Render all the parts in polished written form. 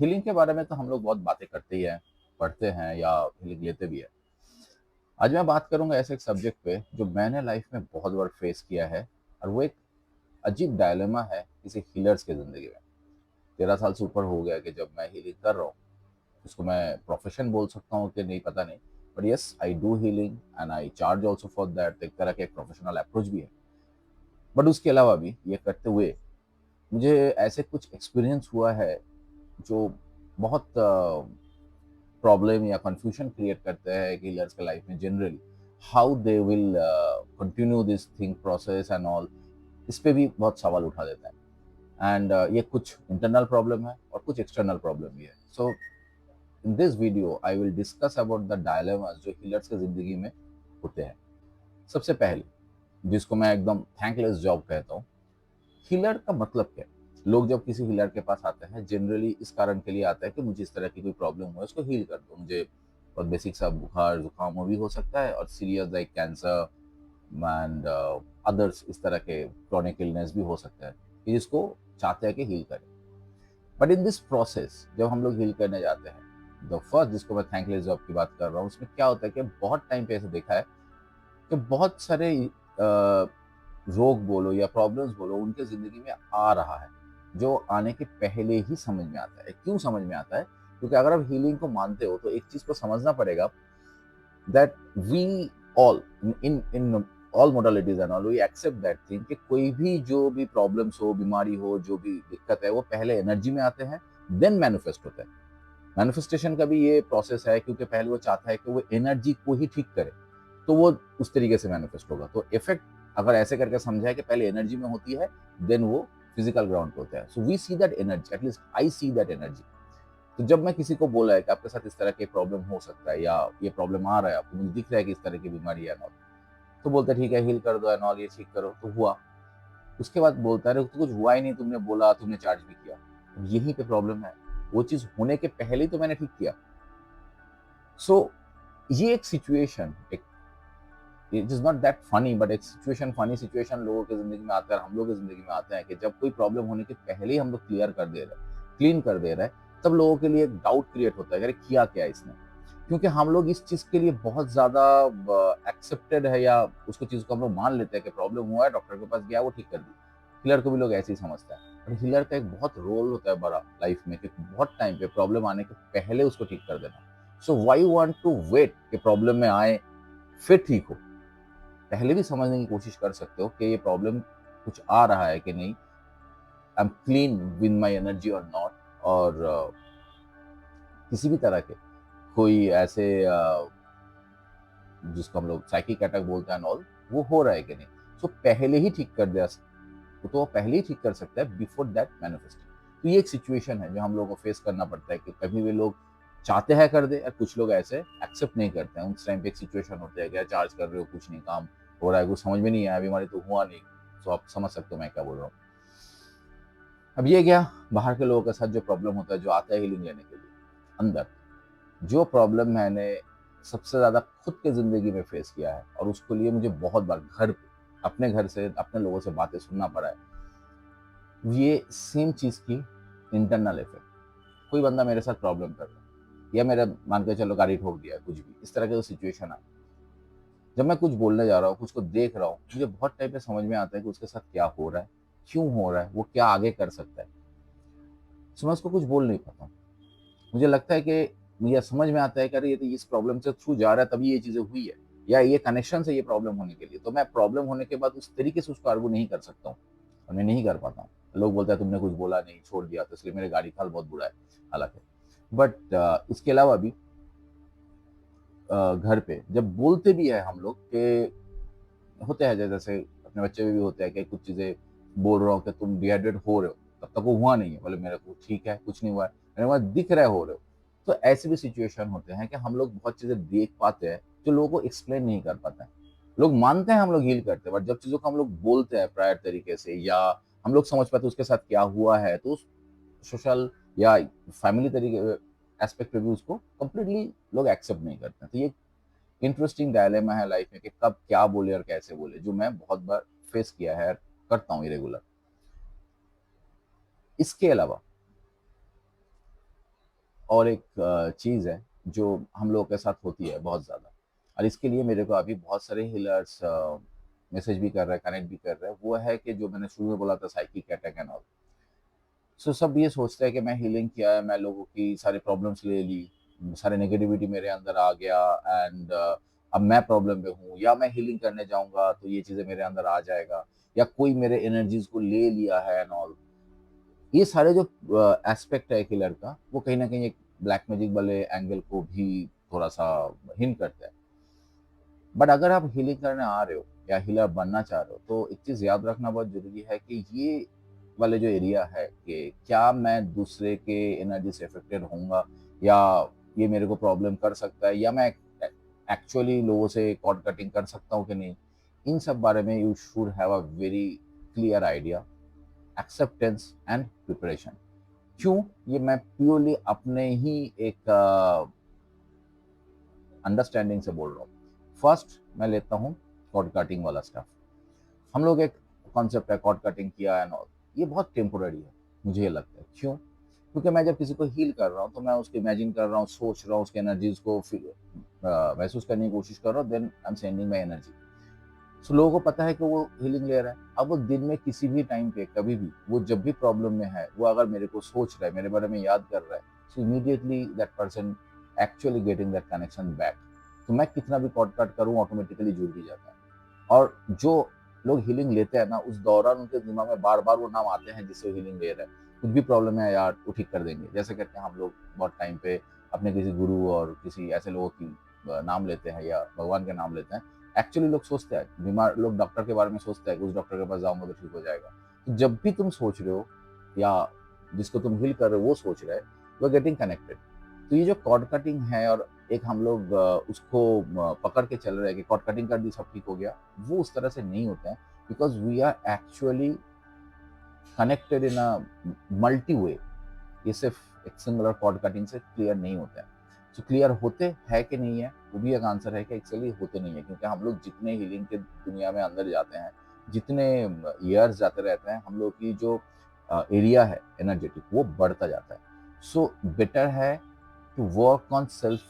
Healing के बारे में तो हम लोग बहुत बातें करते ही हैं, पढ़ते हैं या हीलिंग लेते भी है। आज मैं बात करूंगा ऐसे एक सब्जेक्ट पे जो मैंने लाइफ में बहुत बार फेस किया है, और वो एक अजीब डायलेमा है किसी हीलर्स की जिंदगी में। 13 साल से ऊपर हो गया कि जब मैं हीलिंग कर रहा हूँ। इसको मैं प्रोफेशन बोल सकता हूँ कि नहीं पता नहीं, but yes I do healing and I charge also for that. एक तरह का एक प्रोफेशनल अप्रोच भी है। बट उसके अलावा भी ये करते हुए मुझे ऐसे कुछ एक्सपीरियंस हुआ है जो बहुत प्रॉब्लम या कंफ्यूजन क्रिएट करते हैं हीलर्स के लाइफ में generally. How they will continue this thing process and all, इस पे भी बहुत सवाल उठा देता है। एंड ये कुछ इंटरनल प्रॉब्लम है और कुछ एक्सटर्नल प्रॉब्लम भी है। So in this video I will discuss about the dilemmas जो हीलर्स की जिंदगी में होते हैं। सबसे पहले, जिसको मैं एकदम थैंकलेस जॉब कहता हूँ, हीलर का मतलब क्या है। लोग जब किसी हीलर के पास आते हैं जनरली इस कारण के लिए आता है कि मुझे इस तरह की कोई प्रॉब्लम हो, उसको हील कर दो। मुझे बहुत बेसिक सा बुखार जुकाम हो भी हो सकता है, और serious like cancer and others इस तरह के क्रॉनिक इलनेस भी हो सकता है कि जिसको चाहते हैं कि हील करें। बट इन दिस प्रोसेस जब हम लोग हील करने जाते हैं, द फर्स्ट जिसको मैं थैंकलेस जॉब की बात कर रहा हूँ, उसमें क्या होता है कि बहुत टाइम पे ऐसे देखा है कि बहुत सारे रोग बोलो या प्रॉब्लम्स बोलो उनके जिंदगी में आ रहा है, जो आने के पहले ही समझ में आता है। क्यों समझ में आता है? क्योंकि अगर आप हीलिंग को मानते हो तो एक चीज को समझना पड़ेगा, that we all in in all modalities and all we accept that thing कि कोई भी जो भी प्रॉब्लम्स हो, बीमारी हो, जो भी दिक्कत है, वो पहले एनर्जी में आते हैं, देन मैनिफेस्ट होता है। मैनिफेस्टेशन का भी ये प्रोसेस है, क्योंकि पहले वो चाहता है कि वो एनर्जी को ही ठीक करे, तो वो उस तरीके से मैनिफेस्ट होगा। तो इफेक्ट अगर ऐसे करके समझा है कि पहले एनर्जी में होती है, देन वो फिजिकल ग्राउंड पे होता है। So we see that energy, at least I see that energy. तो जब मैं किसी को बोला है कि आपके साथ इस तरह के प्रॉब्लम हो सकता है, या ये प्रॉब्लम आ रहा है आपको, मुझे दिख रहा है कि इस तरह की बीमारी है नॉल, तो बोलता है ठीक है हील कर दो एंड ये ठीक करो, तो हुआ। उसके बाद बोलता है तो कुछ हुआ ही नहीं, तुमने बोला, तुमने चार्ज भी किया। यहीं पे प्रॉब्लम है, वो चीज होने के पहले ही तो मैंने ठीक किया। सो ये एक सिचुएशन, एक it is not that funny, but एक सिचुएशन, फनी सिचुएशन लोगों की जिंदगी में आता है, हम लोगों की जिंदगी में आते हैं कि जब कोई प्रॉब्लम होने के पहले ही हम लोग क्लियर कर दे रहे हैं, क्लीन कर दे रहे हैं, तब लोगों के लिए एक डाउट क्रिएट होता है कि अरे किया क्या इसने। क्योंकि हम लोग इस चीज के लिए बहुत ज्यादा एक्सेप्टेड है, या उसको चीज को हम लोग मान लेते हैं कि प्रॉब्लम हुआ है, डॉक्टर के पास गया, वो ठीक कर दी। हीलर को भी लोग ऐसे ही समझते हैं। और हीलर का एक बहुत रोल होता है बड़ा लाइफ में, कि बहुत टाइम पे प्रॉब्लम आने के पहले उसको ठीक कर देना। सो वाई वांट टू वेट कि प्रॉब्लम में आए फिर ठीक हो? पहले भी समझने की कोशिश कर सकते हो कि ये प्रॉब्लम कुछ आ रहा है कि नहीं, I am clean with my energy और नॉट, और किसी भी तरह के कोई ऐसे जिसको हम लोग साइकिक अटैक बोलते हैं ऑल, वो हो रहा है कि नहीं। सो पहले ही ठीक कर दिया तो वो पहले ही ठीक कर सकता है बिफोर दैट मैनिफेस्ट। तो ये एक सिचुएशन है जो हम लोगों को फेस करना पड़ता है, कि कभी भी लोग चाहते हैं कर दे, और कुछ लोग ऐसे एक्सेप्ट नहीं करते हैं। उस टाइम पे एक सिचुएशन होता है कि चार्ज कर रहे हो, कुछ नहीं, काम हो रहा है, कुछ समझ में नहीं आया, बीमारी तो हुआ नहीं। तो आप समझ सकते हो मैं क्या बोल रहा हूँ। अब ये क्या, बाहर के लोगों के साथ जो प्रॉब्लम होता है, जो आता है हीलिंग लेने के लिए, अंदर जो प्रॉब्लम मैंने सबसे ज्यादा खुद के जिंदगी में फेस किया है, और उसके लिए मुझे बहुत बार घर पे, अपने घर से, अपने लोगों से बातें सुनना पड़ा है, ये सेम चीज की इंटरनल इफेक्ट। कोई बंदा मेरे साथ प्रॉब्लम कर रहा है, या मेरा मान के चलो गाड़ी ठोक दिया, कुछ भी इस तरह का सिचुएशन है, जब मैं कुछ बोलने जा रहा हूँ, कुछ को देख रहा हूँ, मुझे बहुत टाइम पे समझ में आता है कि उसके साथ क्या हो रहा है, क्यों हो रहा है, वो क्या आगे कर सकता है। सो मैं उसको कुछ बोल नहीं पाता हूँ। मुझे लगता है कि मुझे समझ में आता है कि अरे ये तो इस प्रॉब्लम से थ्रू जा रहा है, तभी ये चीजें हुई है, या ये कनेक्शन से ये प्रॉब्लम होने के लिए, तो मैं प्रॉब्लम होने के बाद उस तरीके से उसको आर्गू नहीं कर सकता हूँ, और मैं नहीं कर पाता हूँ। लोग बोलते हैं तुमने कुछ बोला नहीं, छोड़ दिया, तो इसलिए मेरे गाड़ी का हाल बहुत बुरा है, हालांकि। बट इसके अलावा भी घर पे जब बोलते भी है हम लोग के, होते हैं जैसे अपने बच्चे में भी होते हैं कि कुछ चीजें बोल रहा हूँ कि तुम डिहाइड्रेट हो रहे हो, तब तक वो हुआ नहीं है, बोले मेरे को ठीक है, कुछ नहीं हुआ है, मेरे को दिख रहा है हो रहे हो। तो ऐसे भी सिचुएशन होते हैं कि हम लोग बहुत चीजें देख पाते हैं जो लोगों को एक्सप्लेन नहीं कर पाते हैं। लोग मानते हैं हम लोग हील करते हैं, बट जब चीजों को हम लोग बोलते हैं प्रायर तरीके से, या हम लोग समझ पाते हैं उसके साथ क्या हुआ है, तो उस सोशल या फैमिली तरीके एस्पेक्ट पे भी उसको कंप्लीटली लोग एक्सेप्ट नहीं करते हैं। तो ये इंटरेस्टिंग डायलेमा है लाइफ में कि कब क्या बोले और कैसे बोले, जो मैं बहुत बार फेस किया है, करता हूँ रेगुलर। इसके अलावा और एक चीज़ है जो हम लोगों के साथ होती है बहुत ज़्यादा, और इसके लिए मेरे को अभी बहुत सारे हीलर्स मैसेज भी कर रहे हैं, कनेक्ट भी कर रहे हैं। वो है कि जो मैंने शुरू में बोला था, साइकिक अटैक एंड ऑल। सो सब ये सोचते हैं कि मैं हीलिंग किया है, मैं लोगों की सारी प्रॉब्लम्स ले ली, सारे नेगेटिविटी मेरे अंदर आ गया, एंड अब मैं प्रॉब्लम में हूँ, या मैं हीलिंग करने जाऊंगा तो ये चीज़ें मेरे अंदर आ जाएगा, या कोई मेरे एनर्जीज को ले लिया है एंड ऑल। ये सारे जो एस्पेक्ट है किलर का, वो कहीं ना कहीं एक ब्लैक मैजिक वाले एंगल को भी थोड़ा सा हिंट करता है। बट अगर आप हीलिंग करने आ रहे हो या हीलर बनना चाह रहे हो, तो एक चीज़ याद रखना बहुत जरूरी है कि ये वाले जो एरिया है कि क्या मैं दूसरे के एनर्जी से अफेक्टेड होऊंगा, या ये मेरे को प्रॉब्लम कर सकता है, या मैं एक्चुअली लोगों से कॉर्ड कटिंग कर सकता हूँ कि नहीं। इन सब बारे में you should have a very clear idea, acceptance and preparation. क्यों? ये मैं प्योरली अपने ही एक अंडरस्टैंडिंग से बोल रहा हूँ। फर्स्ट मैं लेता हूँ कॉर्ड कटिंग वाला स्टफ। हम लोग एक कॉन्सेप्ट है कॉर्ड कटिंग किया एंड ऑल, ये बहुत टेम्पोररी है, मुझे ये लगता है। क्यों? क्योंकि मैं जब किसी को हील कर रहा हूँ तो मैं उसको इमेजिन कर रहा हूँ, सोच रहा हूँ, उसकी एनर्जीज को महसूस करने की कोशिश कर रहा हूँ, then I am sending my energy. So लोगों को पता है कि वो हीलिंग ले रहा है। अब वो दिन में किसी भी टाइम पे कभी भी, वो जब भी प्रॉब्लम में है, वो अगर मेरे को सोच रहा है, मेरे बारे में याद कर रहा है, सो immediately that person actually getting that connection back. तो मैं कितना भी कॉट कट करूँ, ऑटोमेटिकली जुड़ भी जाता है। और जो लोग हीलिंग लेते हैं ना, उस दौरान उनके दिमाग में बार बार वो नाम आते हैं जिससे हीलिंग ले रहे हैं। कुछ भी प्रॉब्लम है यार, वो ठीक कर देंगे, जैसे करके हम लोग बहुत टाइम पे अपने किसी गुरु और किसी ऐसे लोगों की नाम लेते हैं या भगवान के नाम लेते हैं। एक्चुअली लोग सोचते हैं, बीमार लोग डॉक्टर के बारे में सोचते हैं कि उस डॉक्टर के पास जाऊंगा तो ठीक हो जाएगा। तो जब भी तुम सोच रहे हो, या जिसको तुम हील कर रहे हो वो सोच रहे हैं, यू आर गेटिंग कनेक्टेड। तो ये जो कॉर्ड कटिंग है, और एक हम लोग उसको पकड़ के चल रहे हैं कि कॉर्ड कटिंग कर दी सब ठीक हो गया, वो उस तरह से नहीं होता है। Because we are actually connected in a multi way. ये सिर्फ एक सिंगुलर कॉर्ड कटिंग से क्लियर नहीं होता है। तो क्लियर होते हैं कि नहीं है, वो भी एक आंसर है कि एक्चुअली होते नहीं है। क्योंकि हम लोग जितने हीलिंग के दुनिया में अंदर जाते हैं, जितने ईयर्स जाते रहते हैं, हम लोग की जो एरिया है एनर्जेटिक, वो बढ़ता जाता है। सो बेटर है to work on self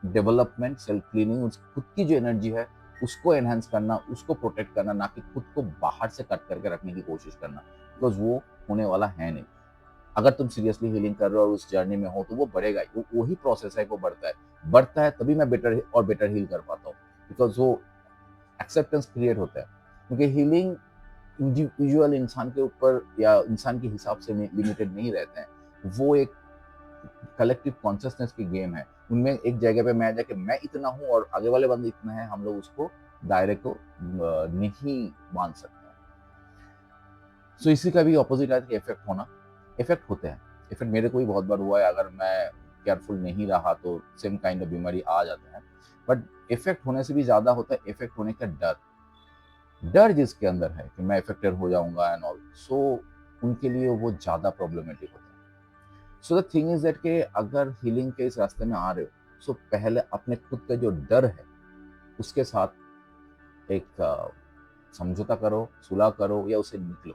development, self cleaning. उस खुद की जो एनर्जी है उसको एनहेंस करना, उसको प्रोटेक्ट करना, ना कि खुद को बाहर से कट करके रखने की कोशिश करना, बिकॉज वो होने वाला है नहीं। अगर तुम सीरियसली हीलिंग कर रहे हो और उस जर्नी में हो, तो वो बढ़ेगा ही। वो वही प्रोसेस है, वो बढ़ता है तभी मैं बेटर और बेटर हील कर पाता हूँ। बिकॉज वो एक्सेप्टेंस क्रिएट होता है। क्योंकि हीलिंग इंडिविजुअल इंसान के ऊपर या इंसान के हिसाब से लिमिटेड नहीं रहते हैं। वो एक कलेक्टिव कॉन्शियसनेस की गेम है। उनमें एक जगह पे मैं जाके मैं इतना हूँ और आगे वाले बंदे इतना है, हम लोग उसको दायरे को नहीं मान सकते। सो इसी का भी ऑपोजिट है कि इफेक्ट होना। इफेक्ट होते हैं, इफेक्ट मेरे को भी बहुत बार हुआ है। अगर मैं केयरफुल नहीं रहा तो सेम काइंड ऑफ बीमारी आ जाता है। बट इफेक्ट होने से भी ज्यादा होता है इफेक्ट होने का डर। डर जिसके अंदर है कि मैं इफेक्टेड हो जाऊंगा एंड ऑल, सो उनके लिए वो ज्यादा प्रॉब्लमेटिक होता है। So the thing is that कि अगर हीलिंग के इस रास्ते में आ रहे हो, सो पहले अपने खुद का जो डर है उसके साथ एक समझौता करो, सुलह करो, या उसे निकलो।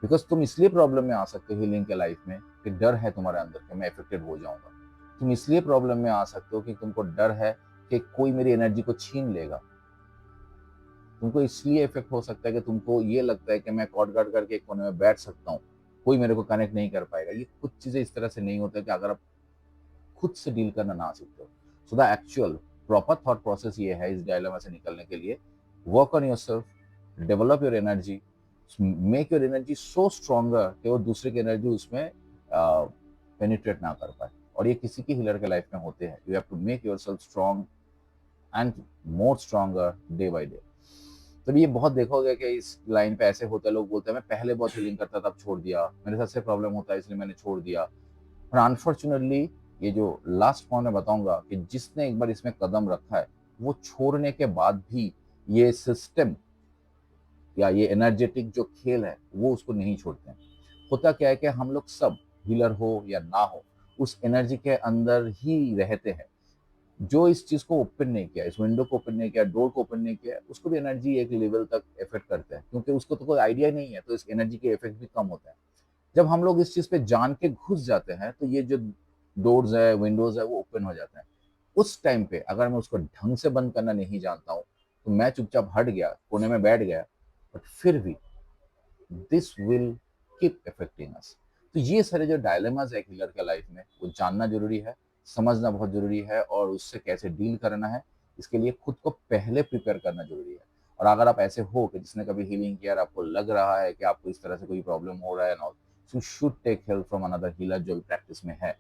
बिकॉज तुम इसलिए प्रॉब्लम में आ सकते हो हीलिंग के लाइफ में कि डर है तुम्हारे अंदर कि मैं इफेक्टेड हो जाऊंगा। तुम इसलिए प्रॉब्लम में आ सकते हो कि तुमको डर है कि कोई मेरी एनर्जी को छीन लेगा। तुमको इसलिए इफेक्ट हो सकता है कि तुमको ये लगता है कि मैं कॉर्ड गार्ड करके एक कोने में बैठ सकता हूँ, कोई मेरे को कनेक्ट नहीं कर पाएगा। ये कुछ चीजें इस तरह से नहीं होता कि अगर आप खुद से डील करना ना सीखते हो। So the actual proper thought process ये है इस डायलेमा से निकलने के लिए, work on your self, develop your energy, make your energy so stronger कि वो दूसरे की एनर्जी उसमें पेनिट्रेट ना कर पाए। और ये किसी की हीलर के लाइफ में होते हैं। You have to make yourself strong and more stronger day by day. तो ये बहुत देखोगे कि इस लाइन पे ऐसे होता है, लोग बोलते हैं मैं पहले बहुत हीलिंग करता था, अब छोड़ दिया, मेरे साथ से प्रॉब्लम होता है इसलिए मैंने छोड़ दिया। और अनफॉर्चुनेटली ये जो लास्ट पॉइंट मैं बताऊंगा कि जिसने एक बार इसमें कदम रखा है, वो छोड़ने के बाद भी ये सिस्टम या ये एनर्जेटिक जो खेल है वो उसको नहीं छोड़ते हैं। होता क्या है कि हम लोग सब, हीलर हो या ना हो, उस एनर्जी के अंदर ही रहते हैं। जो इस चीज को ओपन नहीं किया, इस विंडो को ओपन नहीं किया, डोर को ओपन नहीं किया, उसको भी एनर्जी एक लेवल तक इफेक्ट करता है, क्योंकि उसको तो कोई आइडिया नहीं है, तो इस एनर्जी के इफेक्ट भी कम होता है। जब हम लोग इस चीज पे जान के घुस जाते हैं, तो ये जो डोर्स है, विंडोज है, वो ओपन हो जाते हैं। उस टाइम पे अगर मैं उसको ढंग से बंद करना नहीं जानता हूँ तो मैं चुपचाप हट गया, कोने में बैठ गया, बट फिर भी दिस विल कीप अफेक्टिंग अस। तो ये सारे जो डायलेमाज है हिलर के लाइफ में, वो जानना जरूरी है, समझना बहुत जरूरी है, और उससे कैसे डील करना है इसके लिए खुद को पहले प्रिपेयर करना जरूरी है। और अगर आप ऐसे हो कि जिसने कभी हीलिंग किया और आपको लग रहा है कि आपको इस तरह से कोई प्रॉब्लम हो रहा है ना, you should take help from another healer जो भी प्रैक्टिस में है।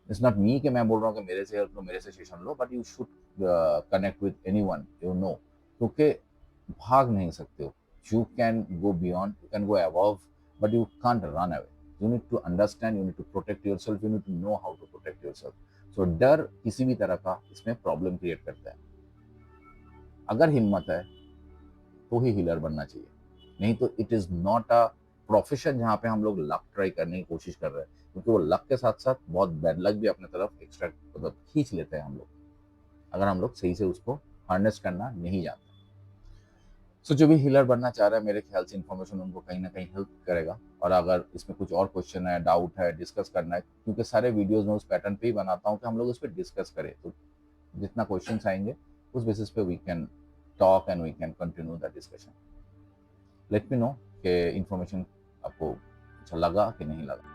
इट्स नॉट मी कि मैं बोल रहा हूँ कि मेरे से हेल्प लो, मेरे से सेशन लो, but you should connect with anyone you know, क्योंकि भाग नहीं सकते हो। You can go beyond, you can go above, but you can't run away. You need to understand, you need to protect yourself, you need to know how to protect yourself. So डर किसी भी तरह का इसमें problem create करता है। अगर हिम्मत है तो ही हीलर बनना चाहिए, नहीं तो it is not a profession जहाँ पे हम लोग लक ट्राई करने की कोशिश कर रहे हैं, क्योंकि वो लक के साथ साथ बहुत बैड लक भी अपने तरफ एक्स्ट्रा मतलब खींच लेते हैं हम लोग, अगर हम लोग सही से उसको हार्नेस करना नहीं जानते। सो जो भी हीलर बनना चाह रहा है, मेरे ख्याल से इन्फॉर्मेशन उनको कहीं ना कहीं हेल्प करेगा। और अगर इसमें कुछ और क्वेश्चन है, डाउट है, डिस्कस करना है, क्योंकि सारे वीडियोज में उस पैटर्न पे ही बनाता हूँ कि हम लोग उस पर डिस्कस करें, तो जितना क्वेश्चन आएंगे उस बेसिस पे we can talk and we can continue the discussion. Let me know कि इन्फॉर्मेशन आपको अच्छा लगा कि नहीं लगा।